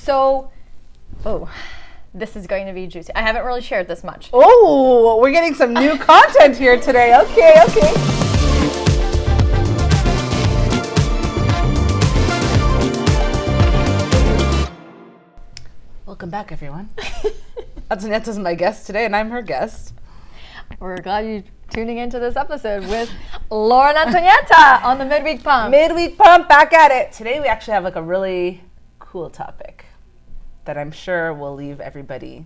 So, this is going to be juicy. I haven't really shared this much. Oh, we're getting some new content here today. Okay. Welcome back, everyone. Antonietta's my guest today, and I'm her guest. We're glad you're tuning into this episode with Laura Antonietta on the Midweek Pump. Midweek Pump, back at it. Today we actually have like a really cool topic that I'm sure will leave everybody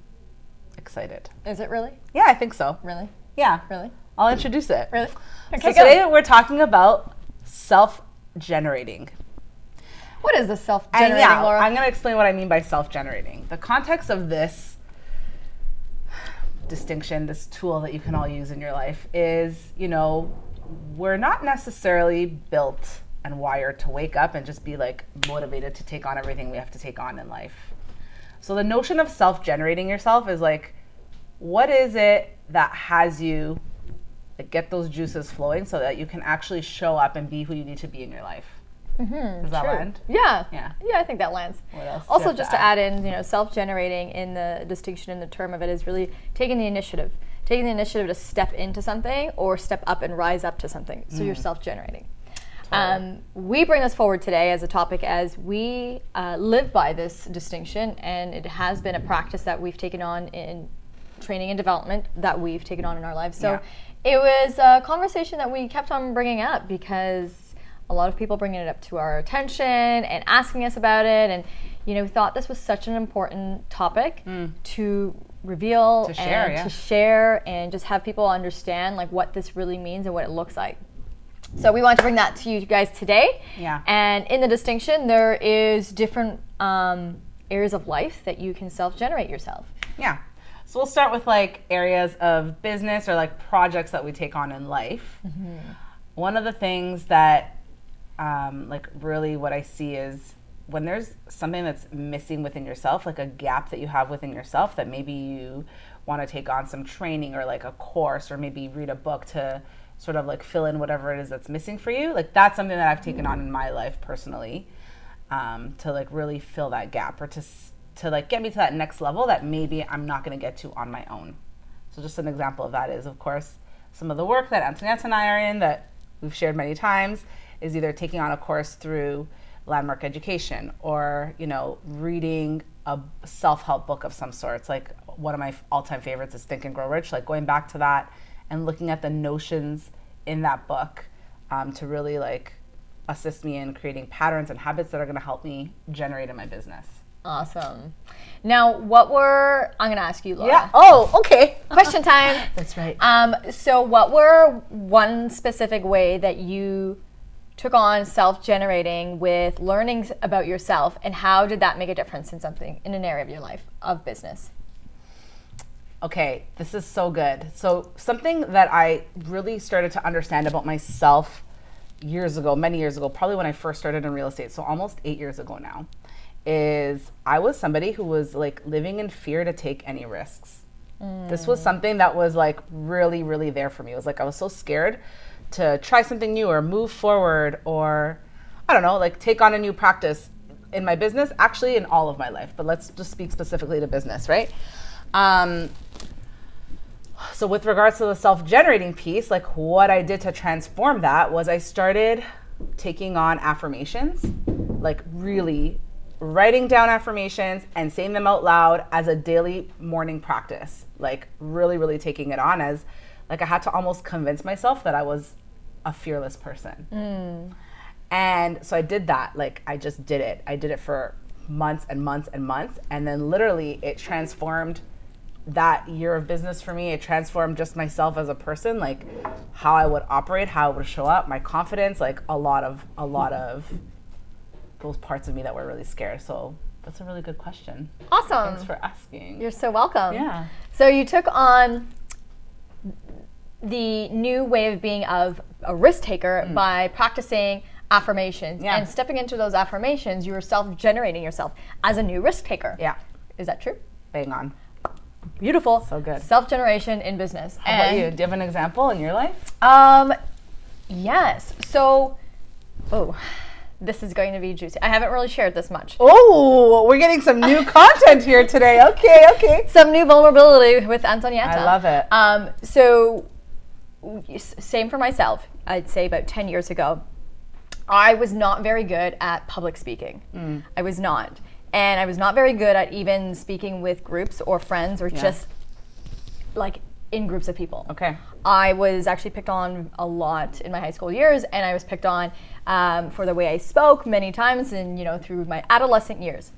excited. Is it really? Yeah, I think so. Really? Yeah. Really? I'll introduce it. Really? Okay, so today we're talking about self-generating. What is the self-generating, Laura? I'm going to explain what I mean by self-generating. The context of this distinction, this tool that you can all use in your life is, we're not necessarily built and wired to wake up and just be like motivated to take on everything we have to take on in life. So the notion of self-generating yourself is like, what is it that has you get those juices flowing so that you can actually show up and be who you need to be in your life? Does that land? Yeah, I think that lands. What else? Also, just to add in, self-generating in the distinction in the term of it is really taking the initiative to step into something or step up and rise up to something. So you're self-generating. Totally. We bring this forward today as a topic as we live by this distinction, and it has been a practice that we've taken on in training and development that we've taken on in our lives. So it was a conversation that we kept on bringing up because a lot of people bringing it up to our attention and asking us about it, and we thought this was such an important topic to reveal to share and just have people understand what this really means and what it looks like. So we want to bring that to you guys today. Yeah. And in the distinction, there is different areas of life that you can self-generate yourself. Yeah. So we'll start with areas of business or projects that we take on in life. Mm-hmm. One of the things that really what I see is when there's something that's missing within yourself, like a gap that you have within yourself that maybe you want to take on some training or a course or maybe read a book to sort of fill in whatever it is that's missing for you. That's something that I've taken on in my life personally, to really fill that gap or to get me to that next level that maybe I'm not going to get to on my own. So just an example of that is, of course, some of the work that Antonietta and I are in that we've shared many times is either taking on a course through Landmark Education or, reading a self-help book of some sorts. One of my all-time favorites is Think and Grow Rich, going back to that and looking at the notions in that book to really assist me in creating patterns and habits that are going to help me generate in my business. Awesome. Now, I'm going to ask you, Laura. Yeah. Oh, okay. Question time. That's right. So what were one specific way that you took on self-generating with learning about yourself, and how did that make a difference in an area of your life of business? Okay, this is so good. So something that I really started to understand about myself many years ago, probably when I first started in real estate, so almost 8 years ago now, is I was somebody who was living in fear to take any risks. This was something that was really, really there for me. It was I was so scared to try something new or move forward or, I don't know, take on a new practice in my business, actually in all of my life, but let's just speak specifically to business, right? So with regards to the self-generating piece, what I did to transform that was I started taking on affirmations, really writing down affirmations and saying them out loud as a daily morning practice, really, really taking it on as I had to almost convince myself that I was a fearless person. And so I did that. I just did it. I did it for months and months and months. And then literally it transformed that year of business for me. It transformed just myself as a person, how I would operate, how I would show up, my confidence, a lot of those parts of me that were really scared. So that's a really good question. Awesome. Thanks for asking. You're so welcome. Yeah. So you took on the new way of being of a risk taker by practicing affirmations and stepping into those affirmations. You were self-generating yourself as a new risk taker. Yeah. Is that true? Bang on. Beautiful. So good. Self-generation in business. How about you? Do you have an example in your life? Yes. So, this is going to be juicy. I haven't really shared this much. Oh, we're getting some new content here today. Okay. Some new vulnerability with Antonietta. I love it. So, same for myself. I'd say about 10 years ago, I was not very good at public speaking. I was not. And I was not very good at even speaking with groups or friends or just like in groups of people. Okay. I was actually picked on a lot in my high school years, and I was picked on for the way I spoke many times and, through my adolescent years.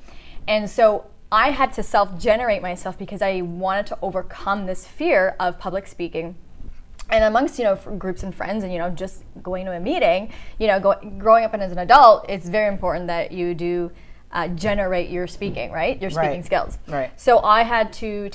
And so I had to self-generate myself because I wanted to overcome this fear of public speaking. And amongst, groups and friends and, just going to a meeting, growing up as an adult, it's very important that you do generate your speaking, right? Your speaking skills. Right. So I had to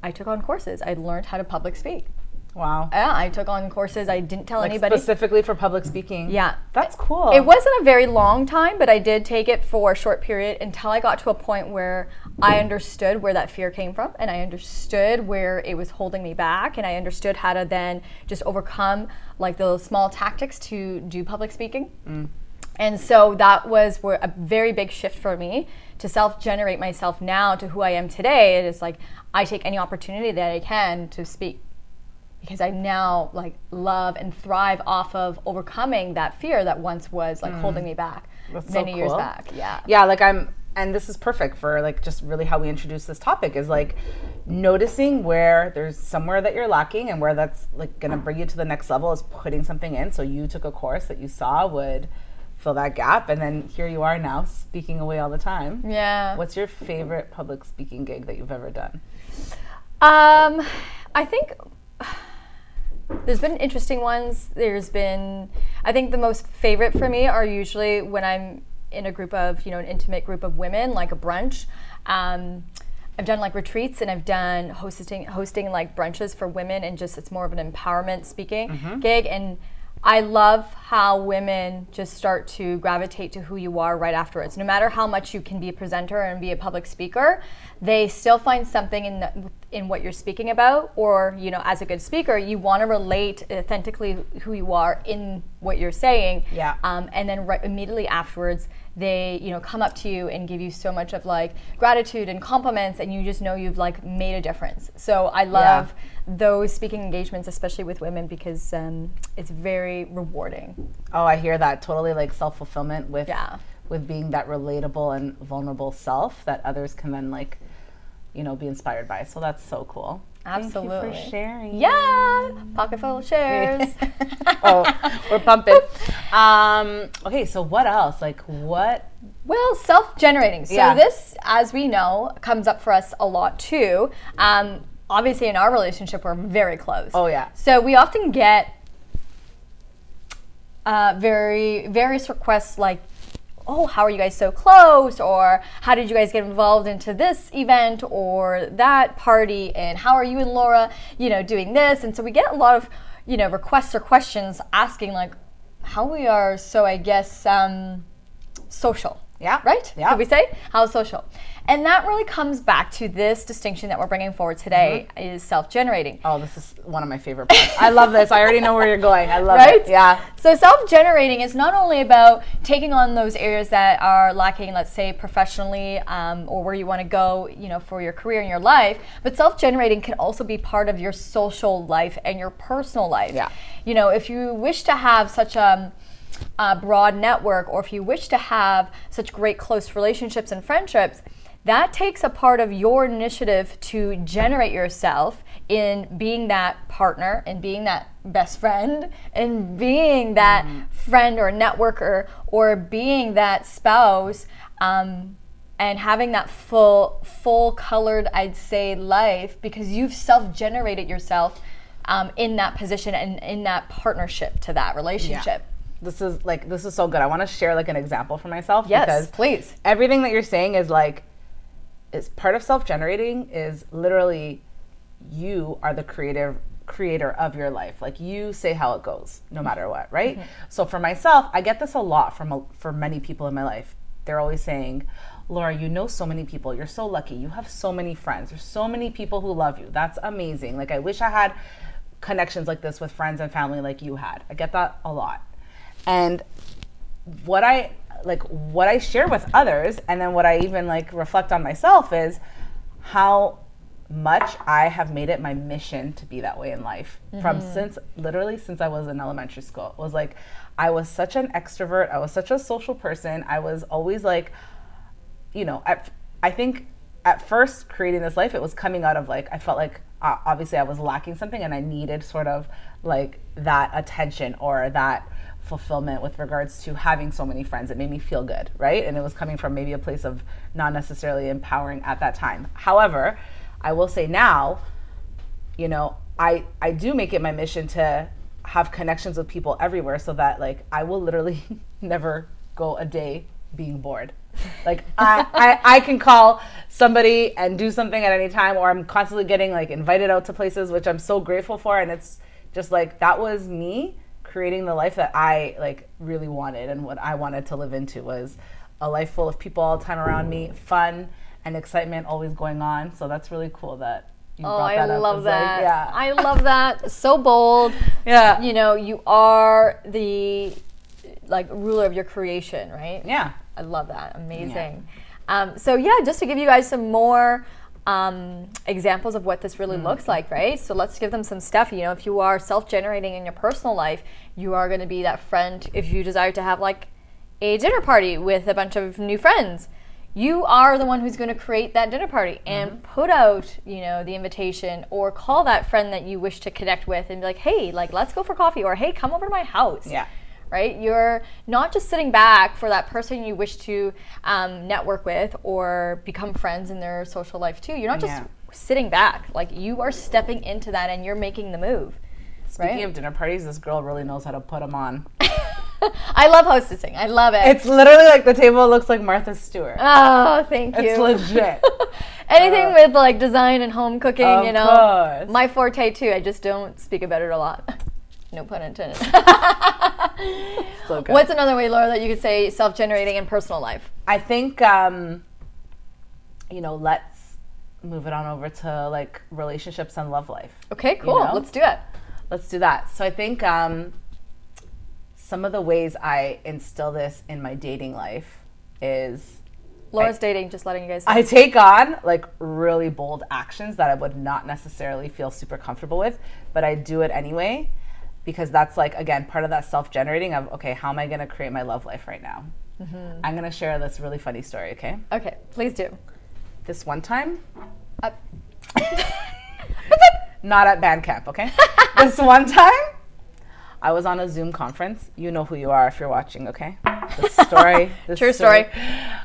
I took on courses. I learned how to public speak. Wow. Yeah, I took on courses. I didn't tell anybody. Specifically for public speaking. Yeah. That's cool. It wasn't a very long time, but I did take it for a short period until I got to a point where I understood where that fear came from, and I understood where it was holding me back, and I understood how to then just overcome like those small tactics to do public speaking. And so that was a very big shift for me to self-generate myself now to who I am today. It is like I take any opportunity that I can to speak, because I now like love and thrive off of overcoming that fear that once was like holding me back. That's many so years cool. back. Yeah. Yeah, like and this is perfect for like just really how we introduce this topic is like noticing where there's somewhere that you're lacking and where that's like gonna bring you to the next level is putting something in. So you took a course that you saw would fill that gap, and then here you are now speaking away all the time. Yeah. What's your favorite public speaking gig that you've ever done? I think there's been interesting ones. I think the most favorite for me are usually when I'm in a group of, an intimate group of women, like a brunch. I've done like retreats, and I've done hosting like brunches for women, and just it's more of an empowerment speaking gig. And I love how women just start to gravitate to who you are right afterwards. No matter how much you can be a presenter and be a public speaker, they still find something in what you're speaking about, or as a good speaker, you want to relate authentically who you are in what you're saying. Yeah. And then immediately afterwards, they come up to you and give you so much of like gratitude and compliments, and you just know you've like made a difference. So I love those speaking engagements, especially with women, because it's very rewarding. Oh, I hear that. Totally like self-fulfillment with being that relatable and vulnerable self that others can then like, be inspired by. So that's so cool. Absolutely. Thank you for sharing. Yeah. Pocket full of shares. Oh, we're pumping. Okay, so what else? Like what? Well, self-generating. So this, as we know, comes up for us a lot too. Obviously, in our relationship, we're very close. Oh, yeah. So we often get various requests like, oh, how are you guys so close? Or how did you guys get involved into this event or that party? And how are you and Laura, doing this? And so we get a lot of, requests or questions asking like how we are. So I guess social. Yeah. Right? Yeah. Could we say? How social? And that really comes back to this distinction that we're bringing forward today is self-generating. Oh, this is one of my favorite parts. I love this. I already know where you're going. I love right? it. Yeah. So self-generating is not only about taking on those areas that are lacking, let's say professionally, or where you want to go, for your career and your life, but self-generating can also be part of your social life and your personal life. Yeah. If you wish to have such a broad network, or if you wish to have such great close relationships and friendships, that takes a part of your initiative to generate yourself in being that partner and being that best friend and being that friend or networker or being that spouse, and having that full colored, I'd say, life, because you've self-generated yourself in that position and in that partnership to that relationship. Yeah. This is so good. I want to share like an example for myself. Yes, because please. Everything that you're saying is like, is part of self-generating is literally you are the creator of your life. Like you say how it goes, no matter what, right? So for myself, I get this a lot from many people in my life. They're always saying, Laura, you know so many people. You're so lucky. You have so many friends. There's so many people who love you. That's amazing. Like I wish I had connections like this with friends and family like you had. I get that a lot. And what I like what I share with others, and then what I even like reflect on myself is how much I have made it my mission to be that way in life. From since I was in elementary school. It was like, I was such an extrovert. I was such a social person. I was always like, you know, I think at first creating this life, it was coming out of like, I felt like obviously I was lacking something and I needed sort of like that attention or that fulfillment with regards to having so many friends. It made me feel good, right? And it was coming from maybe a place of not necessarily empowering at that time. However, I will say now, you know, I do make it my mission to have connections with people everywhere so that like I will literally never go a day being bored. Like I can call somebody and do something at any time, or I'm constantly getting like invited out to places, which I'm so grateful for. And it's just like, that was me creating the life that I like really wanted, and what I wanted to live into was a life full of people all the time around me, fun and excitement always going on. So that's really cool that you brought that up. I love that. Like, yeah. I love that. So bold. Yeah. You know, you are the like ruler of your creation, right? Yeah. I love that. Amazing. Yeah. So yeah, just to give you guys some more examples of what this really looks like, right? So let's give them some stuff. You know, if you are self-generating in your personal life, you are going to be that friend. If you desire to have like a dinner party with a bunch of new friends, you are the one who's going to create that dinner party and put out, you know, the invitation, or call that friend that you wish to connect with and be like, hey, like, let's go for coffee, or hey, come over to my house. Yeah. Right? You're not just sitting back for that person you wish to network with or become friends in their social life too. You're not just sitting back. Like, you are stepping into that and you're making the move. Speaking of dinner parties, this girl really knows how to put them on. I love hostessing. I love it. It's literally like the table looks like Martha Stewart. Oh, thank you. It's legit. Anything with like design and home cooking, you know. Course. My forte too. I just don't speak about it a lot. No pun intended. So good. What's another way, Laura, that you could say self-generating in personal life? I think, you know, let's move it on over to like relationships and love life. Okay, cool. You know? Let's do it. Let's do that. So I think some of the ways I instill this in my dating life is Laura's dating, just letting you guys know. I take on like really bold actions that I would not necessarily feel super comfortable with, but I do it anyway, because that's like, again, part of that self-generating of, okay, how am I going to create my love life right now? I'm going to share this really funny story, okay? Okay, please do. This one time, not at band camp, okay? This one time, I was on a Zoom conference. You know who you are if you're watching, okay? This story. True story.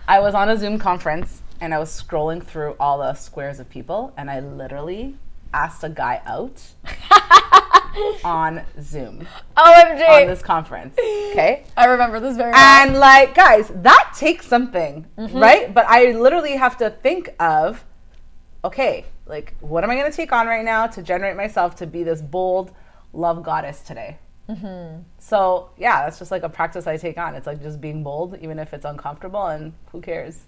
I was on a Zoom conference, and I was scrolling through all the squares of people, and I literally asked a guy out on Zoom. OMG. On this conference, okay? I remember this very well. And like, guys, that takes something, right? But I literally have to think of, okay, like, what am I going to take on right now to generate myself to be this bold love goddess today? So yeah, that's just like a practice I take on. It's like just being bold, even if it's uncomfortable, and who cares?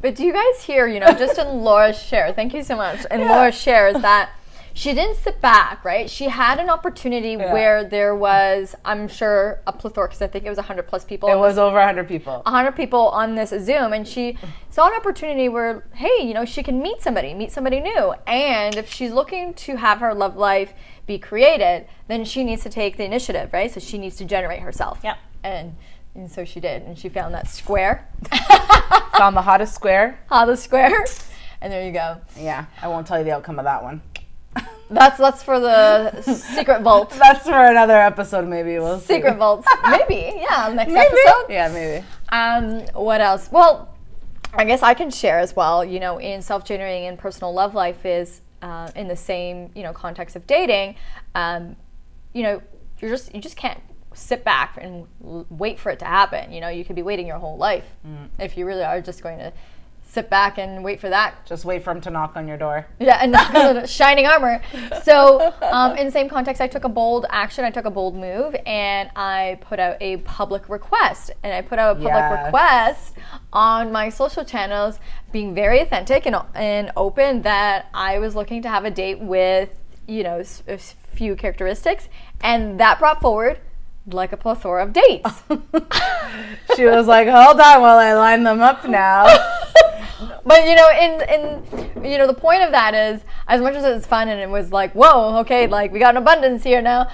But do you guys hear, you know, just in Laura's share, thank you so much, and Laura's share is that she didn't sit back, right? She had an opportunity where there was, I'm sure, a plethora, because I think it was 100 plus people. It was over 100 people. 100 people on this Zoom, and she saw an opportunity where, hey, you know, she can meet somebody new. And if she's looking to have her love life be created, then she needs to take the initiative, right? So she needs to generate herself. Yep. And so she did, and she found that square. Found the hottest square. Hottest square. And there you go. Yeah, I won't tell you the outcome of that one. That's for the secret vault. That's for another episode, maybe. We'll see. Secret vaults. Maybe, yeah, next episode. Yeah, maybe. What else? Well, I guess I can share as well, you know, in self-generating and personal love life is in the same, you know, context of dating, you know, you just can't sit back and wait for it to happen. You know, you could be waiting your whole life if you really are just going to sit back and wait for that. Just wait for him to knock on your door. Yeah, and knock on the shining armor. So in the same context, I took a bold action. I took a bold move, and I put out a public request. And I put out a public request on my social channels, being very authentic and open, that I was looking to have a date with, you know, a few characteristics. And that brought forward like a plethora of dates. She was like, hold on while I line them up now. But in the point of that is, as much as it's fun and it was like, whoa, okay, like we got an abundance here now.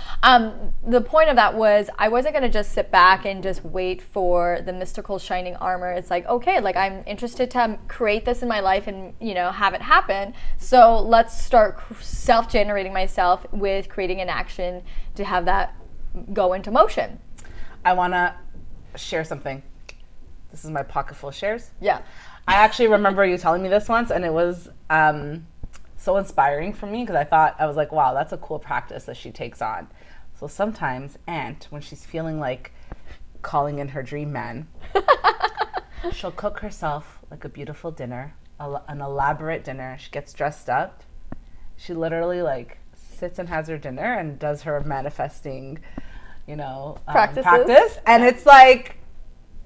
The point of that was I wasn't going to just sit back and just wait for the mystical shining armor. It's like, okay, like I'm interested to create this in my life and, have it happen. So let's start self-generating myself with creating an action to have that go into motion. I want to share something. This is my pocket full of shares. Yeah. I actually remember you telling me this once, and it was so inspiring for me because I was like, wow, that's a cool practice that she takes on. So sometimes Aunt, when she's feeling like calling in her dream man, she'll cook herself like a beautiful dinner, an elaborate dinner. She gets dressed up. She literally like sits and has her dinner and does her manifesting, practice. And it's like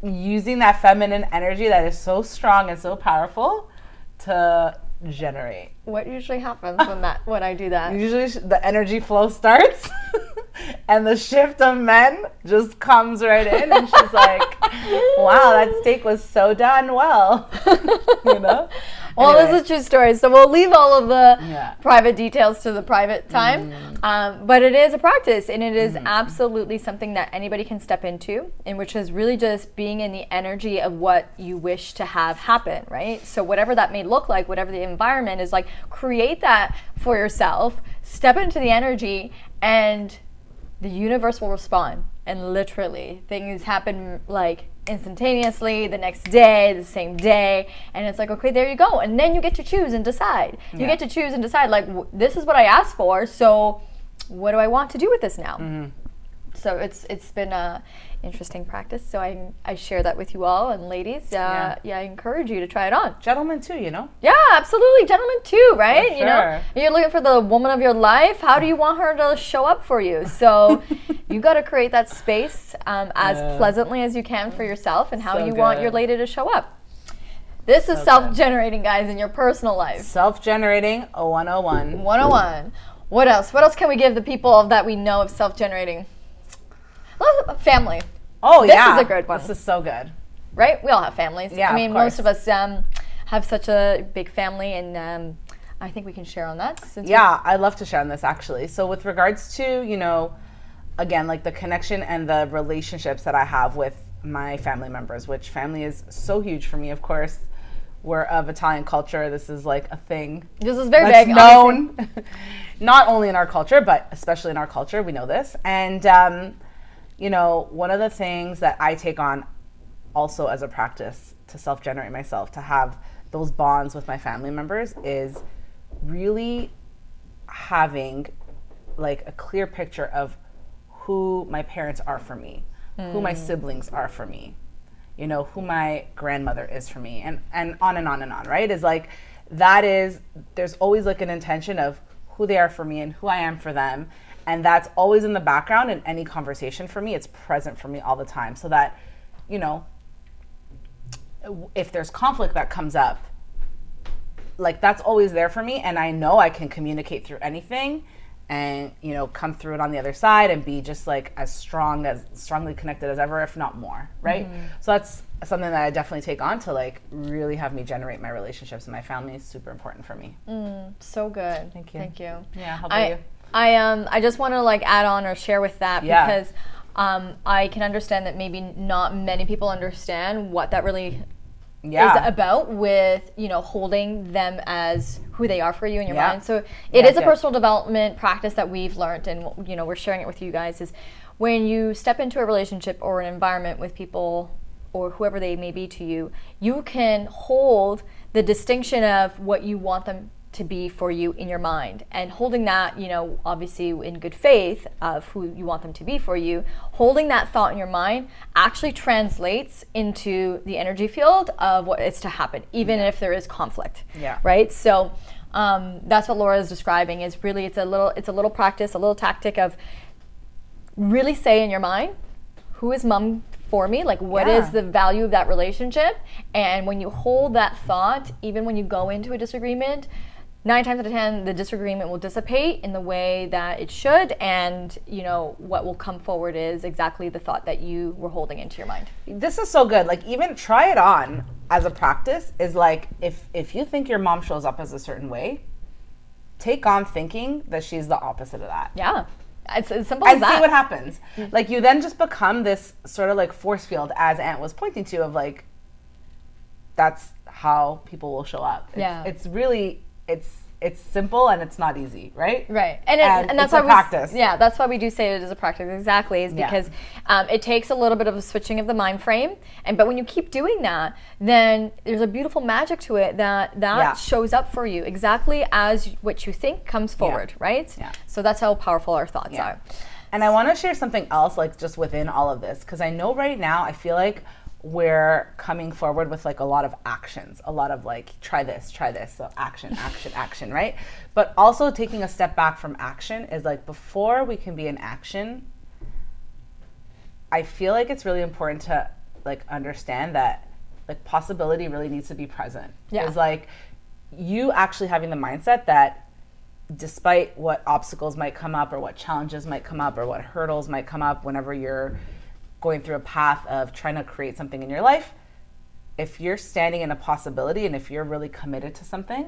using that feminine energy that is so strong and so powerful to generate. What usually happens when I do that? Usually the energy flow starts and the shift of men just comes right in, and she's like, wow, that steak was so done well. Well, anyway. This is a true story, so we'll leave all of the private details to the private time. But it is a practice, and it is absolutely something that anybody can step into, and which is really just being in the energy of what you wish to have happen, right? So whatever that may look like, whatever the environment is like, create that for yourself, step into the energy, and the universe will respond. And literally, things happen like instantaneously, the next day, the same day, and it's like, okay, there you go. And then you get to choose and decide. You get to choose and decide, like, this is what I asked for, so what do I want to do with this now? So it's been a interesting practice. So I share that with you all, and ladies, I encourage you to try it on. Gentlemen too, Yeah, absolutely, gentlemen too, right? For sure. You're looking for the woman of your life. How do you want her to show up for you? So you got to create that space as pleasantly as you can for yourself, and how you want your lady to show up. This is self-generating, guys, in your personal life. Self-generating 101. 101. What else? What else can we give the people that we know of self-generating? Well, family. Oh, this is a good one. This is so good. Right? We all have families. Yeah, I mean, of course. most of us have such a big family, and I think we can share on that. I'd love to share on this, actually. So with regards to, again, like the connection and the relationships that I have with my family members, which family is so huge for me, of course. We're of Italian culture. This is like a thing. This is very that's big. known, not only in our culture, but especially in our culture. We know this. And, one of the things that I take on also as a practice to self-generate myself, to have those bonds with my family members, is really having like a clear picture of who my parents are for me, who my siblings are for me, who my grandmother is for me, and on and on and on, right? Is like, there's always like an intention of who they are for me and who I am for them. And that's always in the background in any conversation for me. It's present for me all the time. So that, if there's conflict that comes up, like that's always there for me. And I know I can communicate through anything and, come through it on the other side and be just like as strongly connected as ever, if not more, right? So that's something that I definitely take on to like really have me generate my relationships, and my family is super important for me. So good. Thank you. Thank you. Yeah, how about you? I just want to like add on or share with that because I can understand that maybe not many people understand what that really is about with, holding them as who they are for you in your mind. So it is a personal development practice that we've learned, and, we're sharing it with you guys, is when you step into a relationship or an environment with people or whoever they may be to you, you can hold the distinction of what you want them to be for you in your mind, and holding that, obviously in good faith of who you want them to be for you, holding that thought in your mind actually translates into the energy field of what is to happen, even if there is conflict. Right? So that's what Laura is describing, is really it's a little practice, a little tactic of really say in your mind, who is mom for me? Like, what is the value of that relationship? And when you hold that thought, even when you go into a disagreement, 9 times out of 10, the disagreement will dissipate in the way that it should, and what will come forward is exactly the thought that you were holding into your mind. This is so good. Like, even try it on as a practice is like, if you think your mom shows up as a certain way, take on thinking that she's the opposite of that. Yeah. It's as simple as that. And see what happens. Like, you then just become this sort of like force field, as Ant was pointing to, of like, that's how people will show up. It's really, it's simple and it's not easy, right? Right. And that's why practice. That's why we do say it as a practice. Exactly. Is because it takes a little bit of a switching of the mind frame. But when you keep doing that, then there's a beautiful magic to it that shows up for you exactly as what you think comes forward, right? Yeah. So that's how powerful our thoughts are. And I want to share something else, like, just within all of this, because I know right now I feel like we're coming forward with like a lot of actions, a lot of like, try this, so action, right? But also taking a step back from action is like, before we can be in action, I feel like it's really important to like understand that like possibility really needs to be present. It's like you actually having the mindset that despite what obstacles might come up or what challenges might come up or what hurdles might come up whenever you're going through a path of trying to create something in your life, if you're standing in a possibility and if you're really committed to something,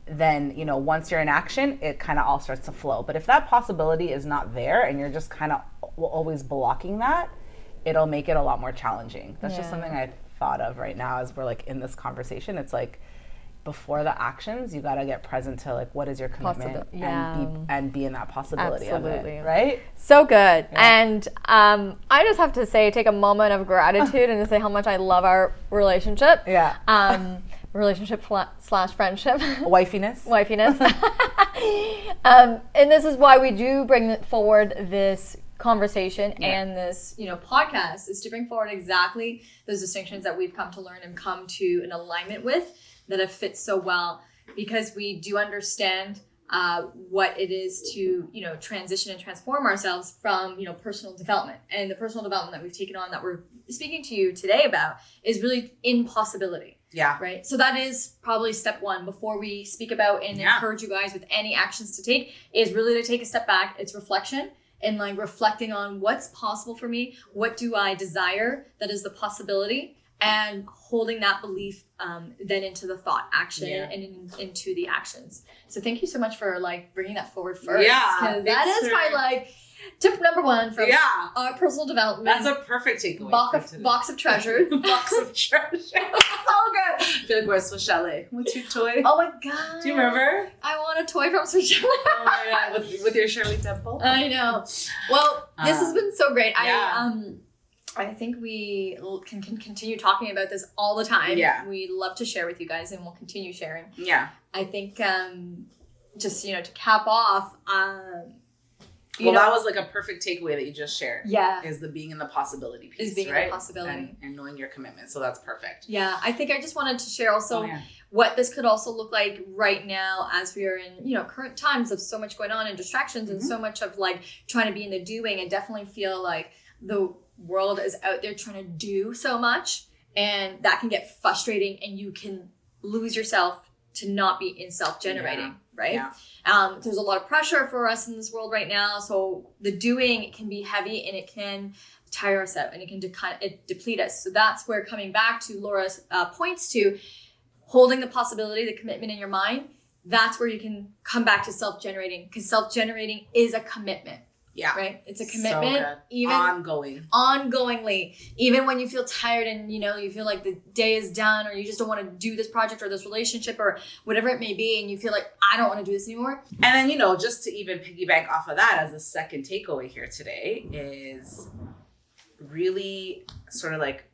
then, once you're in action, it kind of all starts to flow. But if that possibility is not there and you're just kind of always blocking that, it'll make it a lot more challenging. That's just something I thought of right now as we're like in this conversation. It's like, before the actions, you got to get present to like, what is your commitment and be in that possibility of it, right? So good. And I just have to say, take a moment of gratitude and to say how much I love our relationship. Relationship / friendship. Wifiness. And this is why we do bring forward this conversation and this podcast, is to bring forward exactly those distinctions that we've come to learn and come to an alignment with, that have fit so well, because we do understand what it is to transition and transform ourselves from personal development. And the personal development that we've taken on, that we're speaking to you today about, is really impossibility. Right. So that is probably step one before we speak about and encourage you guys with any actions to take, is really to take a step back. It's reflection. And like reflecting on what's possible for me, what do I desire that is the possibility, and holding that belief then into the thought action and into the actions. So thank you so much for like bringing that forward first. Because that is my like tip number one from our personal development. That's a perfect takeaway. Box of treasure. Box of treasure. So good. I feel like we're at Swiss Chalet. What's your toy? Oh my God. Do you remember? I want a toy from Swiss Chalet. Oh my God, with your Shirley Temple. I know. Well, this has been so great. I think we can continue talking about this all the time. We love to share with you guys, and we'll continue sharing. I think just to cap off, that was like a perfect takeaway that you just shared. Is the being in the possibility piece. Is being in the possibility. And knowing your commitment. So that's perfect. I think I just wanted to share also what this could also look like right now, as we are in, current times of so much going on and distractions and so much of like trying to be in the doing, and definitely feel like the world is out there trying to do so much, and that can get frustrating, and you can lose yourself to not be in self-generating, right? There's a lot of pressure for us in this world right now, so the doing can be heavy, and it can tire us out, and it can deplete us. So that's where, coming back to Laura's points to holding the possibility, the commitment in your mind, that's where you can come back to self-generating, because self-generating is a commitment. Right? It's a commitment. So even ongoingly. Even when you feel tired and you feel like the day is done, or you just don't want to do this project or this relationship or whatever it may be, and you feel like, I don't want to do this anymore. And then, just to even piggyback off of that, as a second takeaway here today, is really sort of like,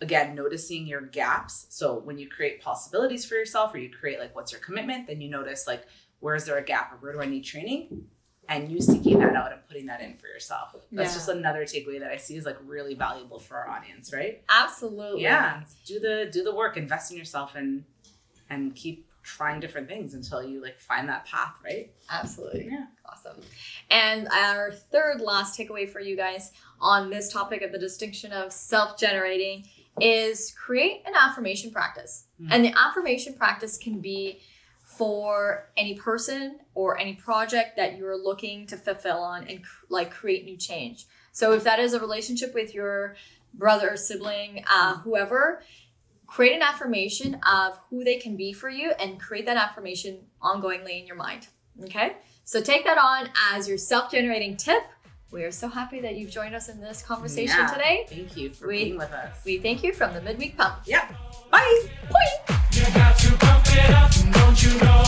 again, noticing your gaps. So when you create possibilities for yourself, or you create like, what's your commitment, then you notice like, where is there a gap, or where do I need training? And you seeking that out and putting that in for yourself. That's just another takeaway that I see is like really valuable for our audience, right? Absolutely. Do the work, invest in yourself, and keep trying different things until you like find that path, right? Absolutely. Awesome. And our third last takeaway for you guys on this topic of the distinction of self-generating is create an affirmation practice. And the affirmation practice can be for any person or any project that you're looking to fulfill on and like create new change. So if that is a relationship with your brother, sibling, whoever, create an affirmation of who they can be for you and create that affirmation ongoingly in your mind. Okay? So take that on as your self-generating tip. We are so happy that you've joined us in this conversation today. Thank you for being with us. We thank you from the Midweek Pump. Yep. Bye. Bye. You got to pump it up, don't you know?